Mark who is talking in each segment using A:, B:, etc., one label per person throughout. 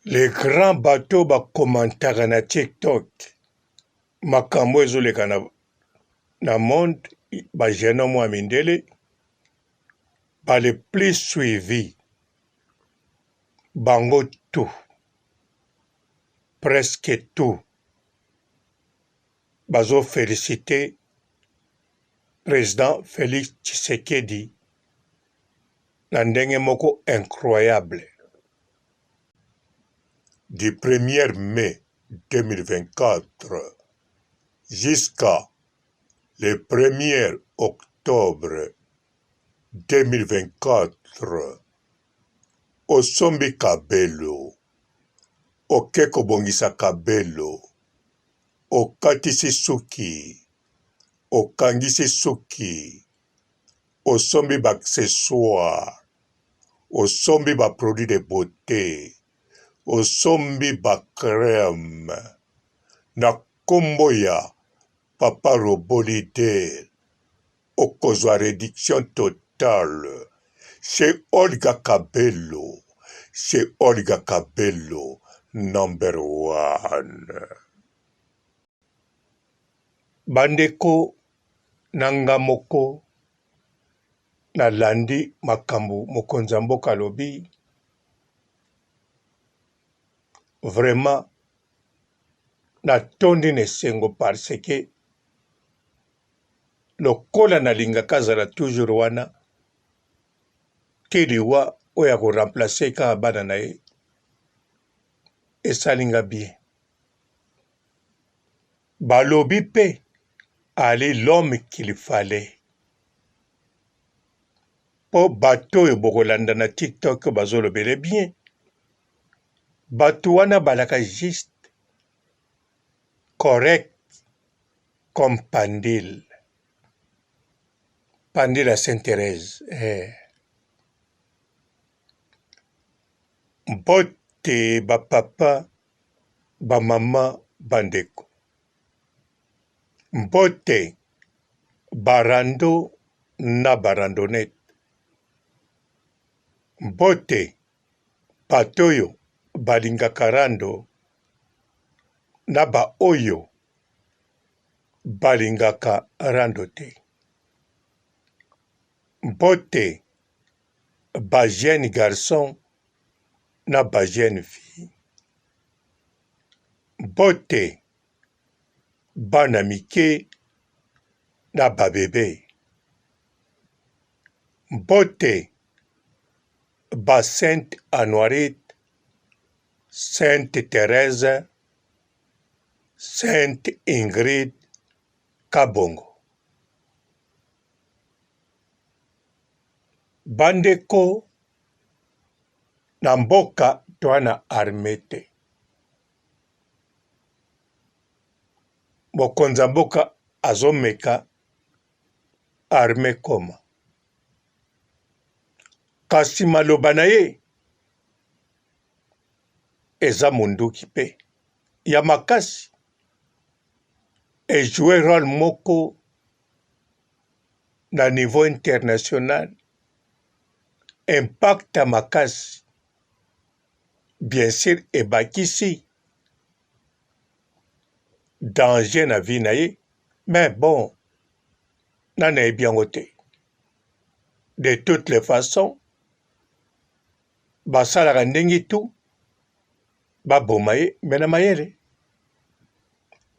A: Les grands bateaux bakomantaka na TikTok makambo ezoleka na monde bagene mwa mindele le plus suivi bango tout presque tout bazoféliciter président Félix Tshisekedi na ndenge moko incroyable. Du 1er mai 2024 jusqu'à le 1er octobre 2024 osombi Kabelo, oke kobongisa Kabelo, okatisi suki, okangisi suki, osombi ba-accessoire, osombi ba-produit de beauté, osombi ba-crème, na kombo ya Papa Robolide, okozwa réduction totale chez Olga Kabelo, chez Olga Kabelo, number 1. Bandeko nanga moko nalandi makambo mokonzi mboka lobi, vraiment natondi na esengo parce que lokola nalingaka azala toujours wana te liwa oyo akoremplace kaka bana na ye esalinga bien. Balobi pe ali l'homme qu'il fallait. Po bato oyo bokolanda na TikTok bazolobele bien. Bato wana balaka juste correct comme Pandil. Pandil à Sainte-Thérèse. Mbote bapapa, bamama, bandeko. Mbote barando na barandonnette. Mbote patoyo balingaka rando na ba oyo balingaka rando te. Mbote ba jeune garçon na ba jeune fille. Mbote bana mike na ba bebe. Mbote ba Sainte Anoirite, Sainte Thérèse, Sainte Ingrid Kabongo. Bandeko na mboka toana armete. Mokonza mboka azomeka arme koma. Kasi maloba na ye eza munduki pe ya makasi ejoué rôle moko na niveau international, impact ya makasi bien sûr ebakisi danger na vie na ye, mais bon nana yebi yango te. De toutes les façons basalaka ndenge tu baboma ye me na mayele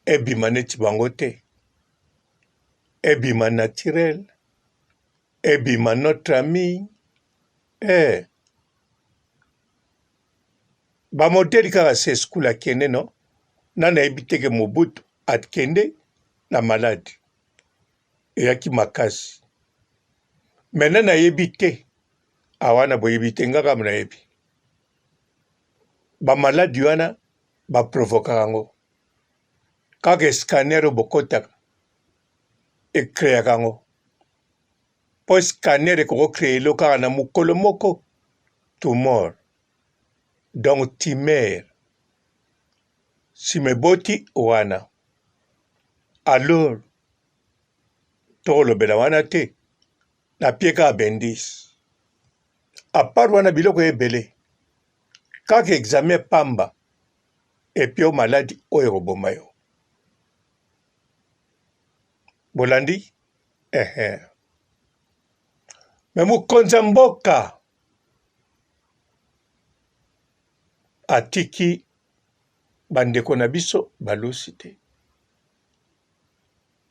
A: ebima neti bango te, ebima naturel, ebima notre ami. Bamodeli kaka se skula kende no nana yebi teke Mobutu akende na maladi eyaki makasi me nana yebi te awana boyebi te ngaka mna yebi bamaladi wana baprovokaka yango kaka scanner bokotaka ekreaka yango po scanner ekokocreye elo kaka na mokolo moko tumor. Donc timer simeboti wana alors tokolobela wana te na pie kaka bendisi apart wana biloko ebele kaka examen pamba epi o maladi oyo ekoboma yo bolandi me mokonzi ya mboka atiki bandeko na biso balusi te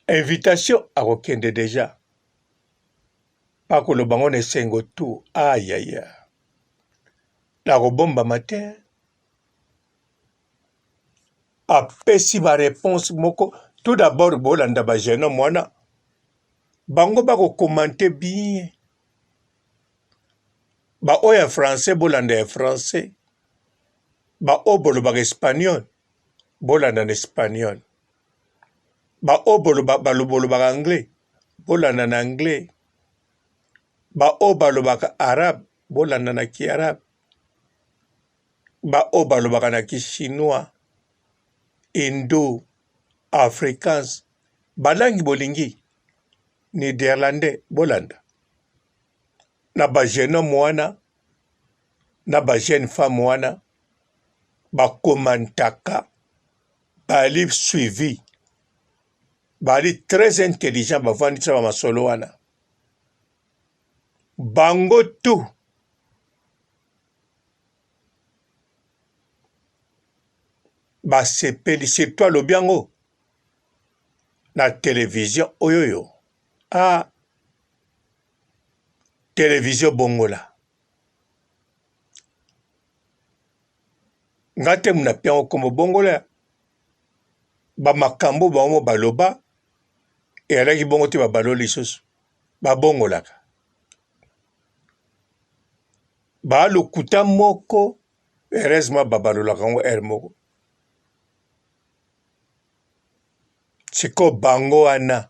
A: invitation akokende deja pakoloba ngo na esengo tu ayaya nakobombama te apesi bareponse moko tout d'abord bolanda bageno mwana bango bakokomante bien baoyo ya français bolanda ya français baoyo bolobaka espagnol bolanda na espagnol baoyo bolobaka anglais bolanda na anglais baoyo balobaka arabe bolanda na kiarabe baoyo balobaka na kichinois indo afrikaans balangi bolingi néerlandais bolanda na bajeune homme wana na bajeune femme wana bakomantaka bali suivi bali très intelligent bavandisa bamasolo wana bango tu basepeli surtout alobi yango na télévision oyoyo télévision bongola nga te muna piango kombo bongola bamakambo bango baloba eyalaki bongo te babalo lisusu babongolaka baalokuta moko heureusement babalolaka yango ere moko siko bango wana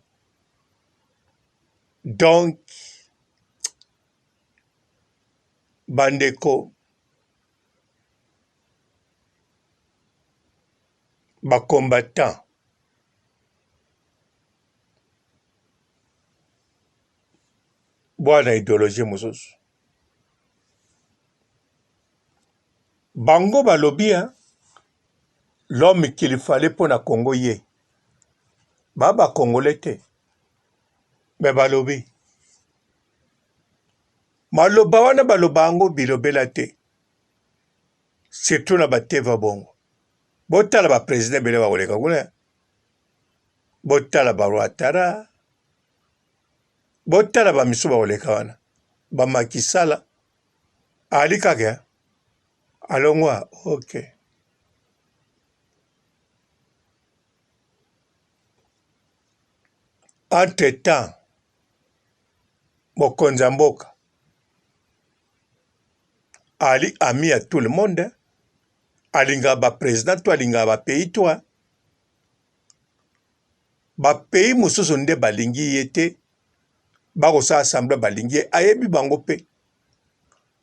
A: donc bandeko bacombattant bwana idéologie mosusu bango balobi l'homme qu'il fallait mpona Congo ye bakongole te me balobi maloba wana baloba yango bilobela te surtout na bateva bongo botala baprésident bele bakoleka kuna botala barwatara botala bamisu bakoleka wana bamakisala ali kaka alongwa ok entre temps mokonzi ya mboka ali ami ya tout le monde alingaka baprésident to alingaka bapays to bapays mosusu nde balingi ye te bakosala assemble balingi ye ayebi bango mpe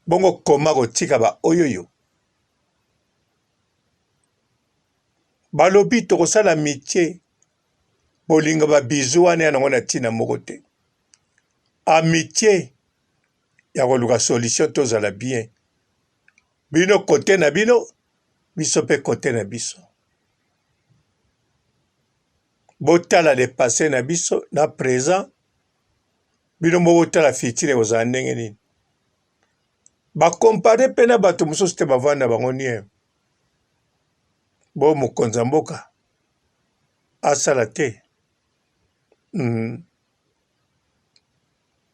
A: bongo koma kotika baoyoyo balobi tokosala mitie bolinga babizu wana ya nango na ntina moko te amitié ya koluka solution tozala bien bino kote na bino biso mpe kote na biso botala le passé na biso na présent bino moko botala futur ekozala ndenge nini bakompare mpe na bato mosusu te bavanda bango nie bo mokonzi ya mboka asala te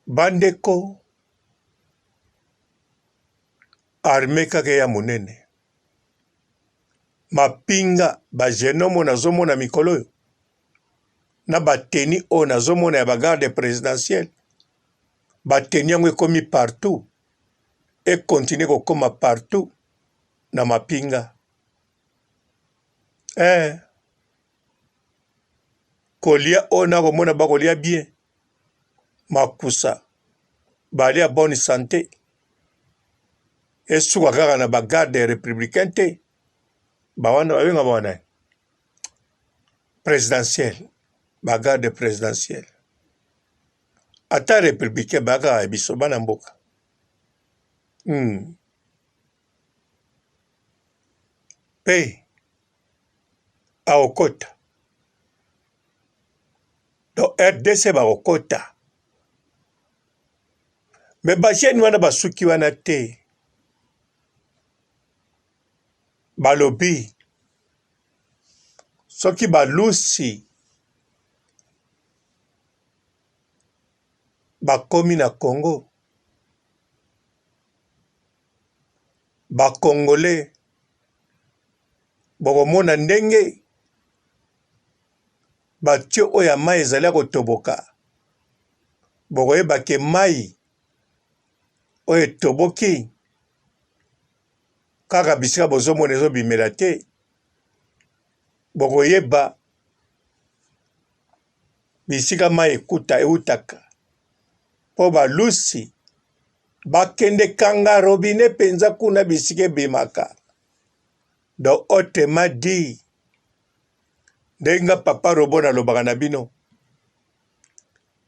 A: bandeko arme kaka ya monene mapinga bagenomo nazomona mikolo oyo na bateni oyo nazomona ya bagarde présidentielle bateni yango ekomi partout ekontinue kokoma partout na mapinga kolia oyo nakomona bakolia bien makusa balia bonne santé esuka kaka na bagarde républicain te bawana babenga bawana présidentielle bagarde présidentielle ata républicain bakaka ya biso bana mboka P aokota. Donc RDC baokota. Mais bajeni wana basuki wana te. Balobi. Soki balusi. Bakomi na Congo. Bakongole. Bokomona ndenge. Batio oya mai ezali kotoboka. Bokoyeba ke mai oyo toboki kaka bisika bozomona ezobimela te. Bokoyeba bisika mai ekuta eutaka. Po balusi bakende kanga robine penza kuna bisika ebimaka. Do otema di ndenga papa robona lobaka na bino.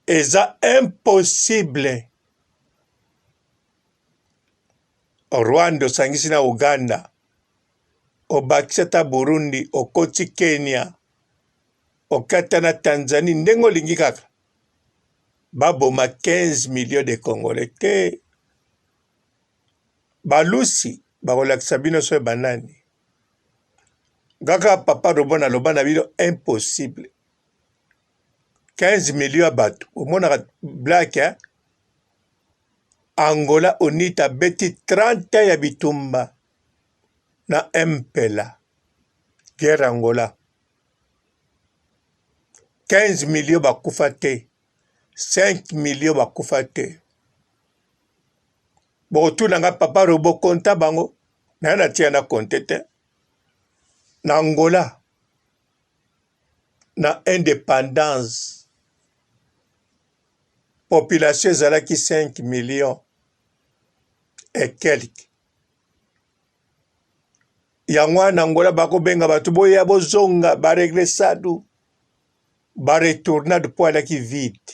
A: Eza impossible. Rwanda osangisi na Uganda. Obakisa ta Burundi, okoti Kenya. Okata na Tanzanie, ndengo lingi kaka. Baboma 15 millions de Congolais te. Balusi, bakolakisa bino so banani. Kaka papa robona lobana bino impossible. 15 millions à bateau. Au monde black, hein? Angola onita beti 30 ya bitumba na Mpela. Guerre Angola. 15 millions bakufa te. 5 millions bakufa te. Botu nanga papa robo konta bango. Na tia na konte te. Na Angola. Na indépendance. Population ezalaki 5 millions et quelques. Yango na Angola bakobenga batu boya bozonga ba regressadu ba retournade po alaki vide.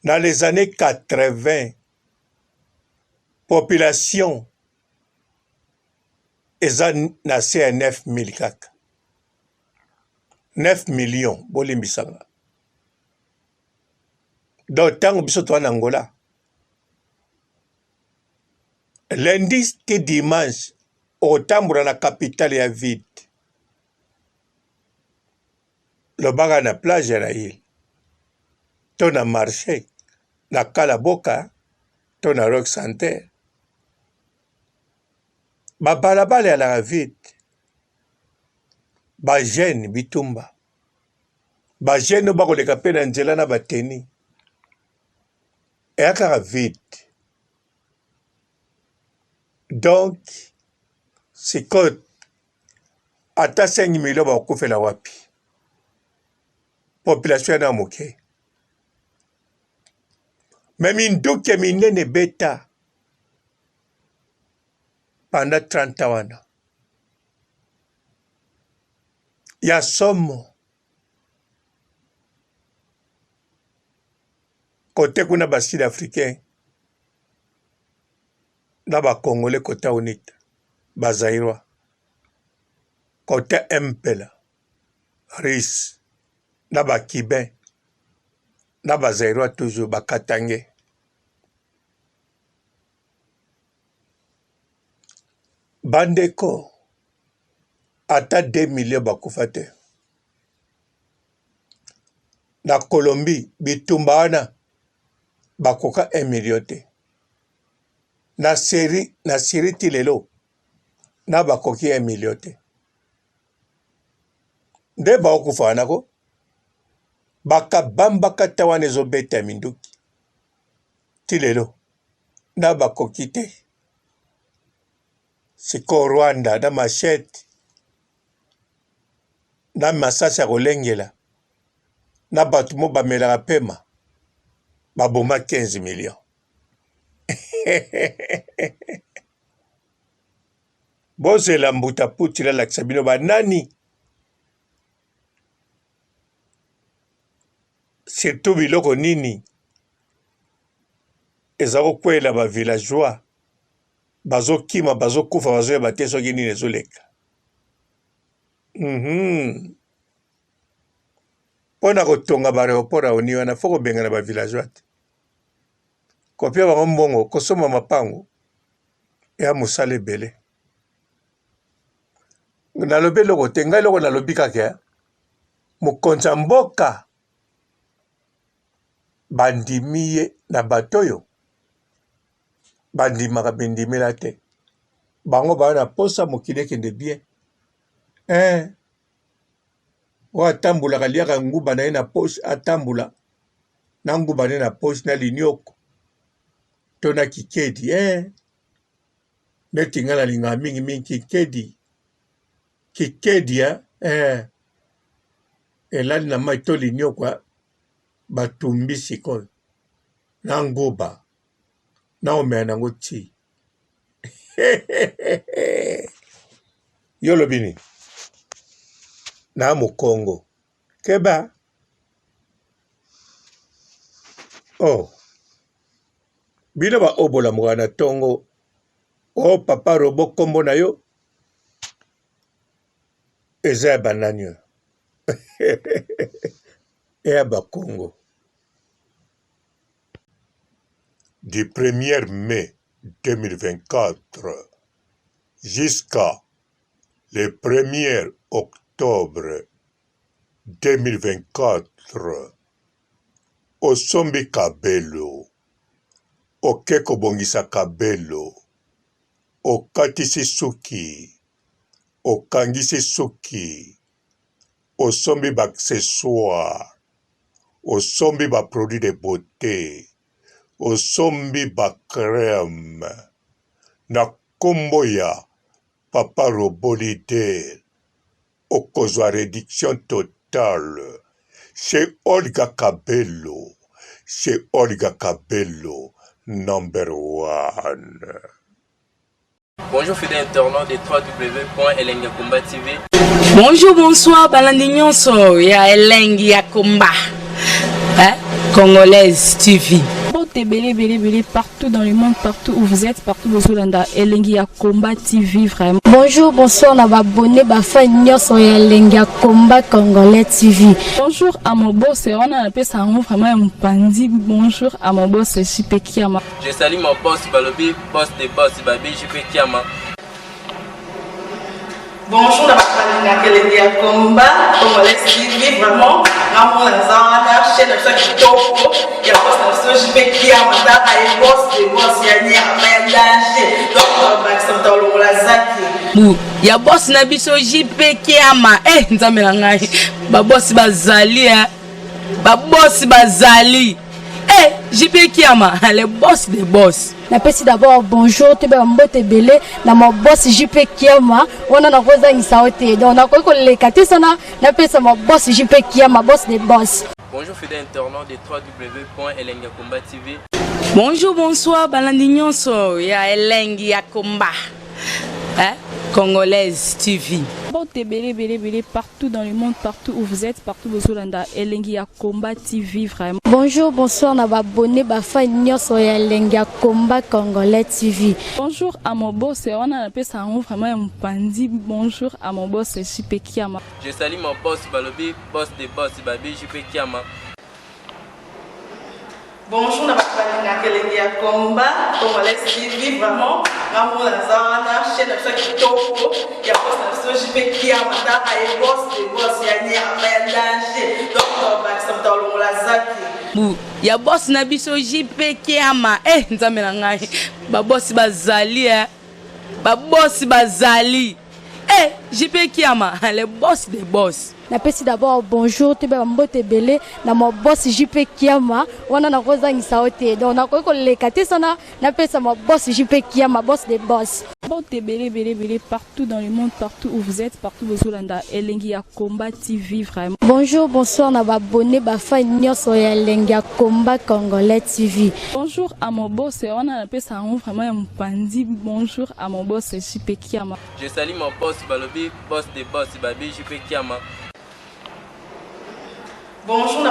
A: Dans les années 80, population eza na se 9 000 kaka. 9 millions bolimbisanga. Donc tango biso to na Angola. Lundi et dimanche, au tambour na capitale ya vide. Le baga na plage ya île. To na marché, na Kalaboka, to na Rock Center. Ba balabala ya la vide. Ba jeune bitumba. Ba jeune ba koleka pe na nzela na bateni. Eyaka vide. Donc, c'est que ata 5 millions bakufela wapi. Population na moke. Même nduke minene beta pendant 30 ans wana. Ya somo. Côté kuna ba Sud-Africain. Na ba Congolais côté unita. Ba Zaïrois. Côté Mpela. Rice. Na ba Kibin. Na ba Zaïrois toujours ba Katangé. Bandeko. Ata 2 millions bakufa te. Na Colombie, bitumba wana bakoka 1 million te. Na Syrie tilelo na bakoki 1 million te. Nde bakufa wana ko bakabamba kata wana ezobeta minduki. Tilelo na bakoki te. Siko Rwanda na machete na masasi ya kolengela na batu mo bamelaka pema baboma 15 millions. Bozela mbuta putila lakisa bino banani. Surtout biloko nini eza kokwela ba villageois bazo kima bazo kufa bazo ya bate soki nini ezoleka. Pona kotonga ba aéroport a oni wana foko benga na ba villageois. Kopia ba mbongo kosoma mapango ya musale bele. Nalobi loko tenga loko nalobi kaka mokonza mboka bandimiye na batoyo bandimaka bendimela te bango ba na posa mokili ekende bien o atambula kaliaka nguba na ye na poche atambula na nguba na ye na poche na linioko to na kikedi neti nga na linga mingi kikedi elali na mai to linioko batumbi sikoyo na nguba na omea nango ti yo lobini na mokongo keba bino ba obola mwana tongo papa robo kombo na yo eza bananyo et à Congo. Du 1er mai 2024 jusqu'à le 1er octobre 2024, osombi kabelo, okeko bongisa kabelo, okatisi suki, okangisi suki, osombi ba accessoire, osombi ba produit de beauté, osombi ba crème, na kombo ya Papa Robo Leader, okozwa réduction totale chez Olga Kabelo, chez Olga Kabelo, number 1.
B: Bonjour fidèles internautes de www.elengiakomba TV.
C: Bonjour, bonsoir, Balandignon so, ya Elengiakomba, Congolaise TV.
D: Belé partout dans le monde, partout où vous êtes, partout où vous êtes, Elengiakomba TV vraiment.
E: Bonjour, bonsoir, on va abonner à Elengiakomba Congolais TV.
D: Bonjour à mon boss, on a appelé ça vraiment un pandi. Bonjour à mon boss, JP Kiama.
B: Je salue mon boss Balobi, boss des boss Babi, JP Kiama.
F: Bonjour, Elengiakomba Congolais TV vraiment. Ramon Zana, chaîne de chaque topo, il y a pas de JP Kiama, et boss des boss, il y a un danger. Donc, on va s'entendre la zaki.
C: Ya boss na biso JP Kiama nzambe na ngai ba boss bazali ba boss bazali JP Kiama le boss des boss.
E: Napesi d'abord bonjour te ba mbote belé na mo boss JP Kiama wana na koza ngisaote donc na ko le katisana napesa mo boss JP Kiama boss des boss.
B: Bonjour fidèles internautes de www.elengiakomba TV.
C: Bonjour, bonsoir, Balandignon so, ya Elengiakomba, Congolaise TV.
D: Belé partout dans le monde, partout où vous êtes, partout où vous êtes, Elengiakomba TV vraiment.
E: Bonjour, bonsoir, on va abonner à Elengiakomba Congolais TV.
D: Bonjour à mon boss, on a appelé ça vraiment un pandi. Bonjour à mon boss, JP Kiama.
B: Je salue mon boss Balobi, boss des boss Babi, JP Kiama.
F: Bonjour, Elengiakomba Congolais TV vraiment. Ramon Zana, chaîne de chaque topo, il y a pas de JP Kiama, et boss des boss, il y a un danger. Donc, on va s'entendre la zaki.
C: Ya boss na biso JP Kiama nzambe na ngai ba boss bazali ba boss bazali JP Kiama le boss des boss.
E: Napesi d'abord bonjour te ba mbote belé na mo boss JP Kiama wana na koza ngisaote donc na ko le katisana napesa mo boss JP Kiama boss des boss.
D: Belé partout dans le monde, partout où vous êtes, partout où vous êtes, Elengiakomba TV vraiment.
E: Bonjour, bonsoir, on va abonner à Elengiakomba Congolais TV.
D: Bonjour à mon boss, on a appelé ça vraiment un pandi. Bonjour à mon boss, JP Kiama.
B: Je salue mon boss Balobi, boss des boss Babi, JP Kiama.
F: Bonjour,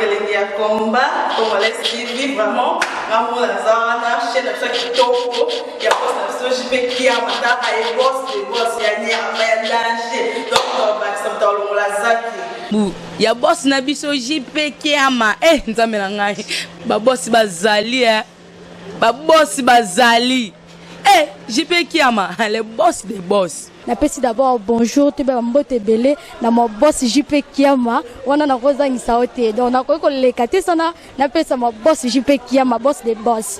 F: Elengiakomba Congolais TV vraiment. Ramon Zana, chaîne de chaque topo, il y a pas de JP Kiama ta ay boss de boss ya nyama ya danger donc bakisa mtalo la zaki
C: bu ya boss na biso JP Kiama nzambe na ngai ba boss bazali ba boss bazali JP Kiama le boss des boss.
E: Napesi d'abord bonjour te ba mbote belé na mo boss JP Kiama wana na kozangisa ote donc na ko lekate sana napesa mo boss JP Kiama boss des boss.